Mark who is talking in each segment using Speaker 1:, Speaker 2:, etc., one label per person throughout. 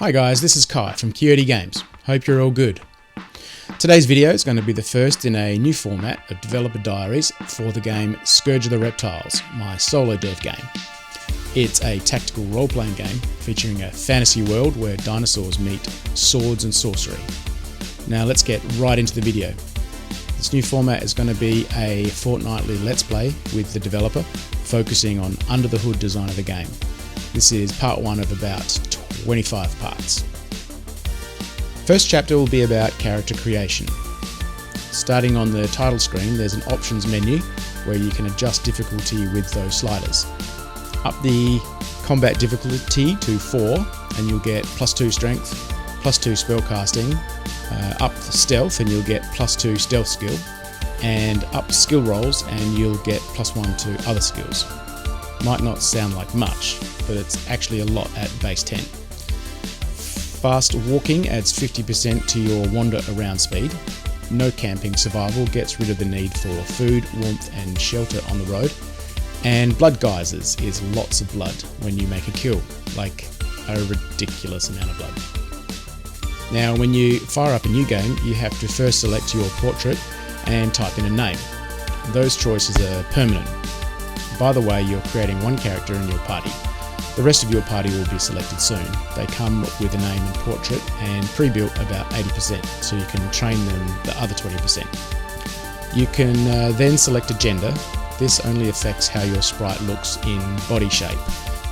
Speaker 1: Hi guys, this is Kai from Kyoti Games. Hope you're all good. Today's video is going to be the first in a new format of Developer Diaries for the game Scourge of the Reptiles, my solo dev game. It's a tactical role-playing game featuring a fantasy world where dinosaurs meet swords and sorcery. Now let's get right into the video. This new format is going to be a fortnightly let's play with the developer, focusing on under the hood design of the game. This is part one of about 25 parts. First chapter will be about character creation. Starting on the title screen, there's an options menu where you can adjust difficulty with those sliders. Up the combat difficulty to 4 and you'll get +2 strength, +2 spellcasting, up stealth and you'll get +2 stealth skill, and up skill rolls and you'll get +1 to other skills. Might not sound like much, but it's actually a lot at base 10. Fast walking adds 50% to your wander around speed. No camping survival gets rid of the need for food, warmth and shelter on the road. And blood geysers is lots of blood when you make a kill, like a ridiculous amount of blood. Now when you fire up a new game, you have to first select your portrait and type in a name. Those choices are permanent. By the way, you're creating one character in your party. The rest of your party will be selected soon. They come with a name and portrait and pre-built about 80%, so you can train them the other 20%. You can then select a gender. This only affects how your sprite looks in body shape,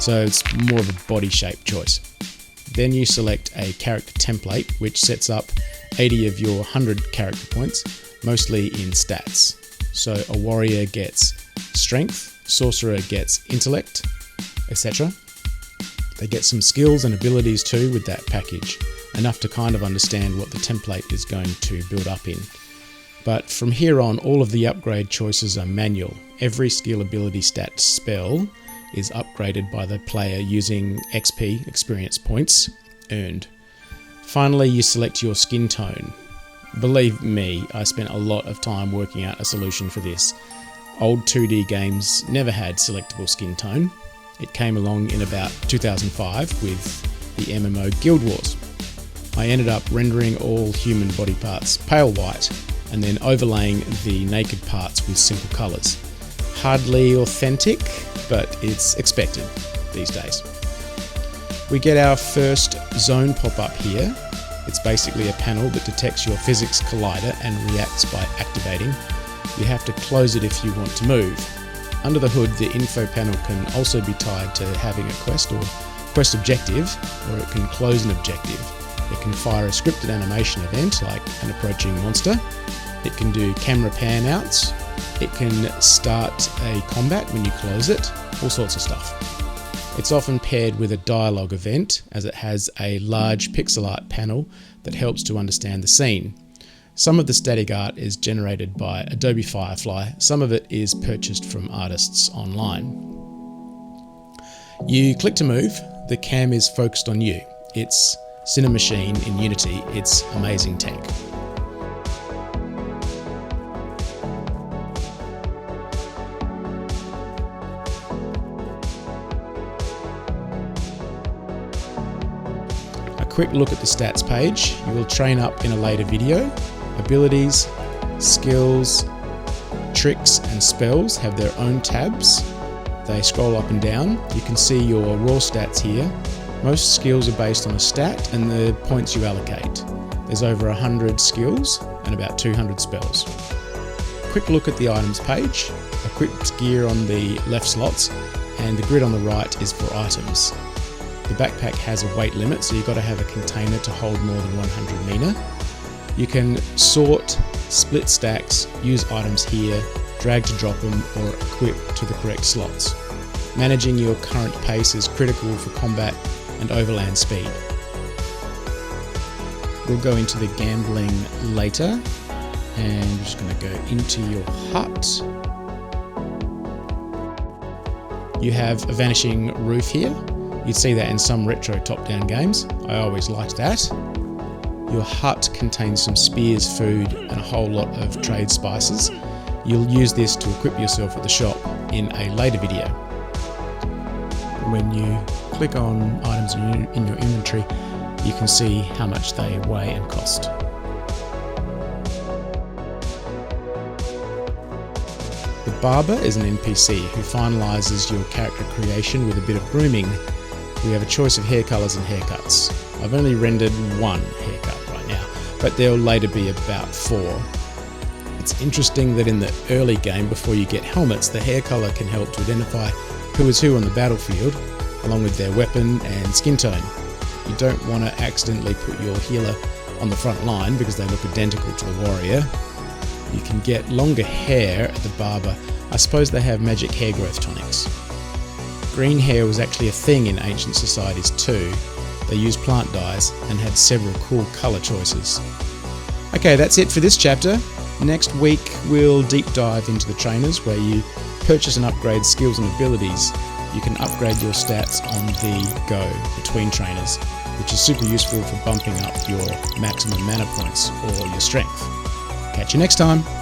Speaker 1: so it's more of a body shape choice. Then you select a character template, which sets up 80 of your 100 character points, mostly in stats. So a warrior gets strength, sorcerer gets intellect, etc. They get some skills and abilities too with that package, enough to kind of understand what the template is going to build up in. But from here on, all of the upgrade choices are manual. Every skill, ability, stat, spell is upgraded by the player using XP, experience points, earned. Finally, you select your skin tone. Believe me, I spent a lot of time working out a solution for this. Old 2D games never had selectable skin tone. It came along in about 2005 with the MMO Guild Wars. I ended up rendering all human body parts pale white and then overlaying the naked parts with simple colours. Hardly authentic, but it's expected these days. We get our first zone pop up here. It's basically a panel that detects your physics collider and reacts by activating. You have to close it if you want to move. Under the hood, the info panel can also be tied to having a quest or quest objective, or it can close an objective. It can fire a scripted animation event like an approaching monster. It can do camera pan outs. It can start a combat when you close it, all sorts of stuff. It's often paired with a dialogue event as it has a large pixel art panel that helps to understand the scene. Some of the static art is generated by Adobe Firefly, some of it is purchased from artists online. You click to move, the cam is focused on you. It's Cinemachine in Unity, it's amazing tech. A quick look at the stats page. You will train up in a later video. Abilities, skills, tricks and spells have their own tabs. They scroll up and down. You can see your raw stats here. Most skills are based on a stat and the points you allocate. There's over 100 skills and about 200 spells. Quick look at the items page. Equipped gear on the left slots and the grid on the right is for items. The backpack has a weight limit, so you've got to have a container to hold more than 100 mina. You can sort, split stacks, use items here, drag to drop them or equip to the correct slots. Managing your current pace is critical for combat and overland speed. We'll go into the gambling later, and we're just going to go into your hut. You have a vanishing roof here. You'd see that in some retro top-down games. I always liked that. Your hut contains some spears, food and a whole lot of trade spices. You'll use this to equip yourself at the shop in a later video. When you click on items in your inventory, you can see how much they weigh and cost. The barber is an NPC who finalises your character creation with a bit of grooming. We have a choice of hair colours and haircuts. I've only rendered one haircut right now, but there'll later be about 4. It's interesting that in the early game, before you get helmets, the hair colour can help to identify who is who on the battlefield, along with their weapon and skin tone. You don't want to accidentally put your healer on the front line because they look identical to the warrior. You can get longer hair at the barber. I suppose they have magic hair growth tonics. Green hair was actually a thing in ancient societies too. They used plant dyes and had several cool colour choices. Okay, that's it for this chapter. Next week we'll deep dive into the trainers, where you purchase and upgrade skills and abilities. You can upgrade your stats on the go between trainers, which is super useful for bumping up your maximum mana points or your strength. Catch you next time!